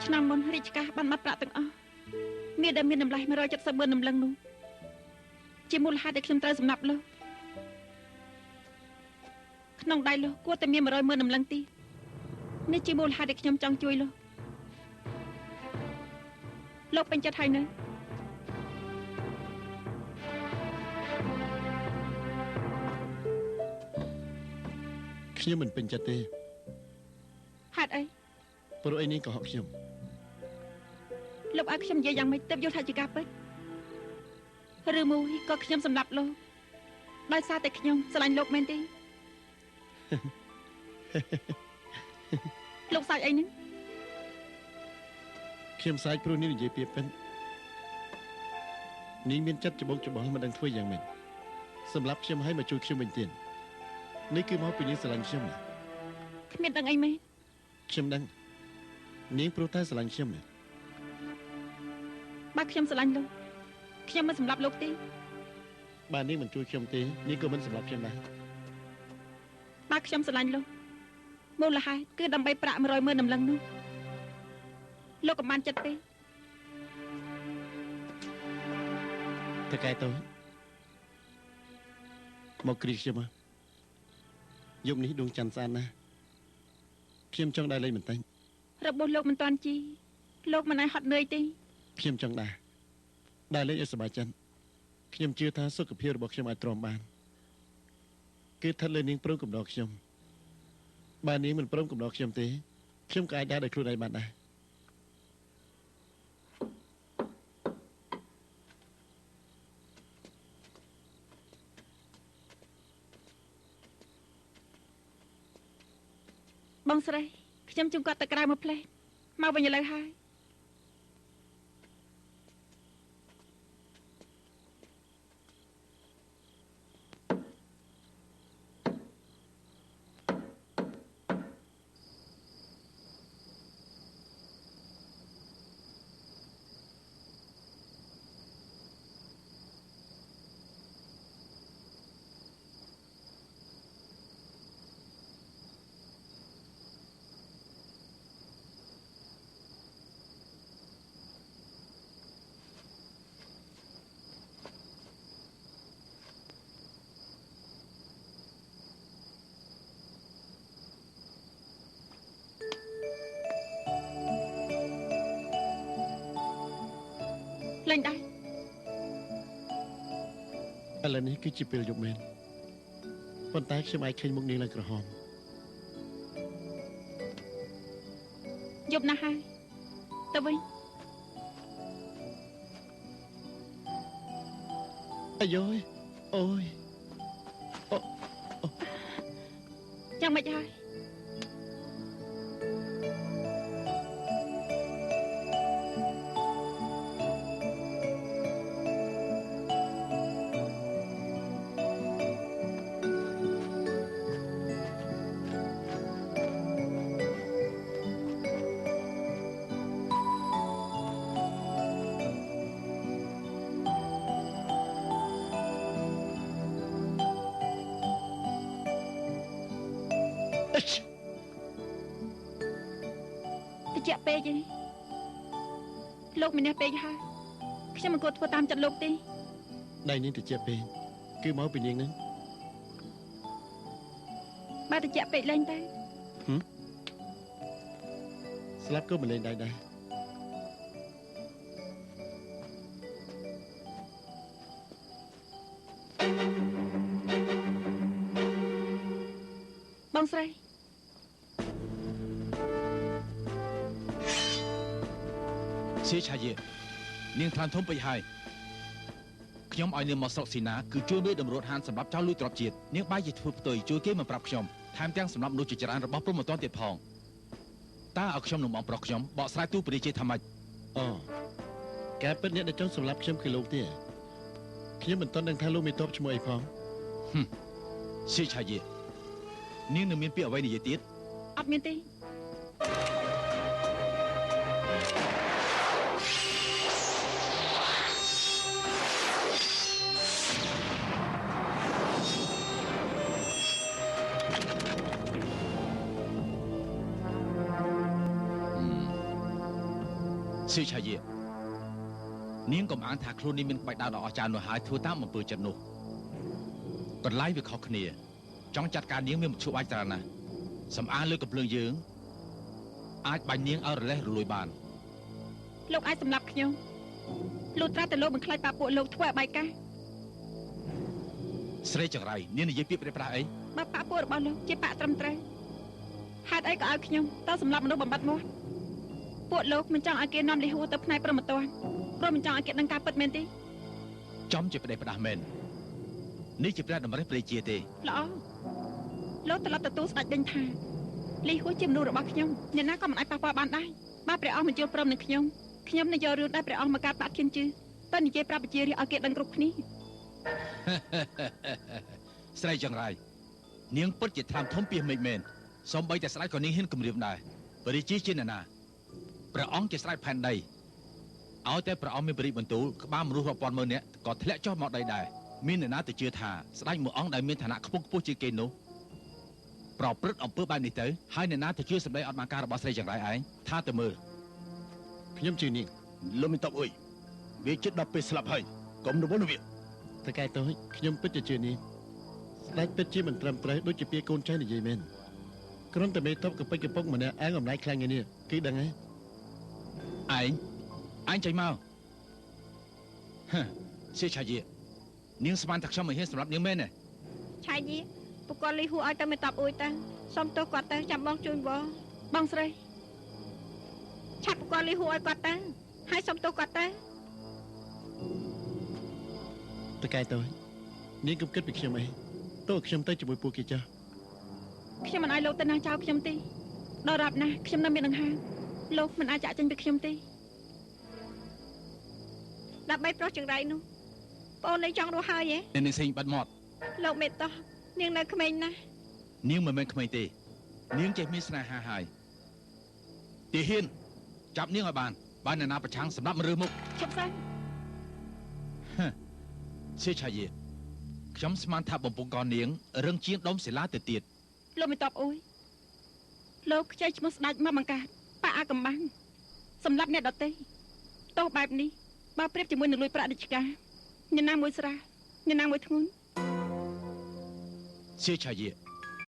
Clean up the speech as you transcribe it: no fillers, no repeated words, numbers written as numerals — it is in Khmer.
ឆ្នាំមុនរាជការបានបាត់ប្រាក់ទាំងអស់មានតែមានតម្លៃ170,000ដំឡឹងនោះជាមូលហេតុដែលខ្ញុំត្រូវសម្លាប់លោកក្នុងដៃលោកគួរតែមាន100,000ដំឡឹងទីនេះជាមូលហេតុដែលខ្ញុំចង់ជួយលោកពេញចិត្តហើយនៅខ្ញុំមិនពេញចិត្តទេហេតុអីព្រោះអីនេះក៏ហក់ខ្ញុំលោកឲ្យខ្ញុំនិយាយយ៉ាងម៉េចទើបយល់ថាជាការពិតឬមួយក៏ខ្ញុំសម្លាប់លោកដោយសារតែខ្ញុំស្រឡាញ់លោកមែនទេលោកសាច់អីហ្នឹងខ្ញុំសាច់ព្រោះនេះនិយាយពីពិតនាងមានចិត្តច្បងច្បល់មិនដឹងធ្វើយ៉ាងម៉េចសម្រាប់ខ្ញុំឲ្យមកជួយខ្ញុំវិញទៀតនេះគឺមកពីនាងស្រឡាញ់ខ្ញុំណាគ្មានដឹងអីមែនខ្ញុំដឹងនាងព្រោះតែស្រឡាញ់ខ្ញុំណាបើខ្ញុំស្រឡាញ់លោកខ្ញុំមិនសម្លាប់លោកទេបើនាងមិនជួយខ្ញុំទេនាងក៏មិនសម្លាប់ខ្ញុំដែរបើខ្ញុំស្រឡាញ់លោកមូលហេតុគឺដើម្បីប្រាក់100,000ដំឡឹងនោះលោកក៏បានចិត្តទេតើកែតើមកគ្រីខ្ញុំមកយប់នេះដួងច័ន្ទស្អាតណាស់ខ្ញុំចង់ដើរលេងបន្តិចរបស់លោកមិនតាន់ជីលោកមិនឲ្យហត់នឿយទេខ្ញុំចង់ដើរលេងឲ្យសប្បាយចិត្តខ្ញុំជឿថាសុខភាពរបស់ខ្ញុំអាចទ្រាំបានគឺស្ថិតលើនាងព្រមកំដរខ្ញុំបើនាងមិនព្រមកំដរខ្ញុំទេខ្ញុំក៏អាចដើរដោយខ្លួនឯងបានដែរបងស្រីខ្ញុំជុំគាត់ទៅក្រៅមកផ្លេសមកវិញឥឡូវហើយលេងដែរឥឡូវនេះគឺជាពេលយប់មែនប៉ុន្តែខ្ញុំអាចឃើញមុខនាងឡើងក្រហមយប់ណាស់ហើយទៅវិញអាយអូយយ៉ាងម៉េចហើយតិចពេកទេលោកមាននេះពេកហើយខ្ញុំមិនគួរធ្វើតាមចិត្តលោកទេដៃនាងតិចពេកគឺមកពីនាងហ្នឹងបើតិចពេកលេងទៅស្លាប់ក៏មិនលេងដែរបងស្រីជាឆាយេនាងថ្លានធំពេកហើយខ្ញុំឲ្យនាងមកស្រុកស៊ីណាគឺជួយមេតម្រួតហានសម្រាប់ចោលលួចទ្រព្យជាតិនាងបាយជាធ្វើផ្ទុយជួយគេមិនប្រាប់ខ្ញុំថែមទាំងសម្រាប់មនុស្សជាច្រើនរបស់ព្រមមិនទាន់ទៀតផងតើឲ្យខ្ញុំនឹងបងប្រុសខ្ញុំបកស្រាយទូពរិជាថាម៉េចអូកែពិតអ្នកដែលចង់សម្លាប់ខ្ញុំគឺលោកទេខ្ញុំមិនទាន់ដឹងថាលោកមានតបឈ្មោះអីផងជាឆាយេនាងនឹងមានពាក្យអ្វីនិយាយទៀតអត់មានទេ សៀឆាយានាងកុំអានថាខ្លួននេះមានក្បាច់ដើរដ៏អស្ចារ្យនោះហើយធ្វើតាមអំពើចិត្តនោះកន្លែងវាខុសគ្នាចង់ចាត់ការនាងមានមធ្យោបាយច្រើនណាស់សម្អាងលើកំភ្លើងយើងអាចបាញ់នាងឲ្យរលេះរលួយបាន លោកអាចសម្លាប់ខ្ញុំលុះត្រាតែលោកមិនខ្លាចប៉ាពួកលោកធ្វើឲ្យបាយកាស ស្រីចង្រៃនាងនិយាយពាក្យប្រេះប្រាស់អី បើប៉ាពួករបស់លោកជាប៉ាត្រឹមត្រូវហេតុអីក៏ឲ្យខ្ញុំតើសម្លាប់មនុស្សបំបត្តិមកពួកលោកមិនចង់ឲ្យគេនាំលីហួរទៅផ្នែកព្រមត្តនព្រោះមិនចង់ឲ្យគេដឹងការពិតមែនទេ ចំជាប្រេះប្រាស់មែននេះជាព្រះតម្រិះព្រះជាទេ ល្អលោកត្រឡប់ទទួលស្ដេចដេញថាលីហួរជាមនុស្សរបស់ខ្ញុំអ្នកណាក៏មិនអាចប៉ះពាល់បានដែរបើព្រះអង្គមិនយល់ព្រមនឹងខ្ញុំនឹងយករឿងដែលព្រះអង្គមកកាត់បាក់ជឿនជឿទៅនិយាយប្រាប់ប្រជារាស្ត្រឲ្យគេដឹងគ្រប់គ្នា ស្រីចង្រៃនាងពិតជាថ្លាមធំពីមេឃមែនសូម្បីតែស្ដេចក៏នាងហ៊ានគំរាមដែរព្រះជាជាអ្នកណាព្រះអង្គជាស្ដេចផែនដីឲ្យតែព្រះអង្គមានព្រះរាជបន្ទូលក្បាលមនុស្សរាប់ពាន់ម៉ឺននាក់ក៏ធ្លាក់ចុះមកដីដែរមានអ្នកណាទៅជឿថាស្ដេចមួយអង្គដែលមានឋានៈខ្ពង់ខ្ពស់ជាងគេនោះប្រព្រឹត្តអំពើបែបនេះទៅហើយអ្នកណាទៅជឿសម្ដីអត់បានការរបស់ស្រីចង្រៃឯងថាទៅមើល ខ្ញុំជឿនាង លោកមិនតបអុយវាជិតដល់ពេលស្លាប់ហើយកុំរវល់នឹងវា តកែតូចខ្ញុំពិតជាជឿនាងស្ដេចពិតជាមិនត្រឹមត្រូវដូចជាពាក្យកូនចៅនិយាយមែនគ្រាន់តែមេតបកពេចកពុកម្នាក់អាងអំណាចខ្លាំងយ៉ាងនេះគឺដឹងហើយឯងចេញមកហ៎សៀឆាយានាងស្មានថាខ្ញុំមិនហ៊ានសម្រាប់នាងមែនទេ ឆាយីពួកគាត់លីហួរឲ្យទៅមិនតបអួយទៅសុំទោសគាត់ទៅចាំបងជួយបងស្រីឆាប់ពួកគាត់លីហួរឲ្យគាត់ទៅហើយសុំទោសគាត់ទៅ តកែតូចនាងកុំគិតពីខ្ញុំអីតើខ្ញុំទៅជាមួយពួកគេចាស់ ខ្ញុំមិនឲ្យលោកទៅណាចោលខ្ញុំទេដល់រាប់ណាស់ខ្ញុំនៅមានដង្ហើមលោកមិនអាចចាក់ចេញពីខ្ញុំទេដើម្បីប្រុសចង្រៃនោះបងនៅចង់រស់ហើយហ៎ នាងសេងបាត់មាត់ លោកមេតោះនាងនៅក្មេងណាស់ នាងមិនមែនក្មេងទេនាងចេះមានស្នេហាហើយទាហានចាប់នាងឲ្យបានអ្នកណាប្រឆាំងសម្រាប់មរើមុខ ជប់សិន សៀឆាយាខ្ញុំស្មានថាបំពង់កនាងរឹងជាងដុំសិលាទៅទៀត លោកមិនតបអួយលោកខ្ចីឈ្មោះស្ដេចមកបង្កើតប៉ាអាកំបាំងសម្រាប់អ្នកដទៃទោសបែបនេះបើប្រៀបជាមួយនឹងលួយប្រាក់រាជការអ្នកណាមួយស្រាអ្នកណាមួយធ្ងន់ សៀឆាយា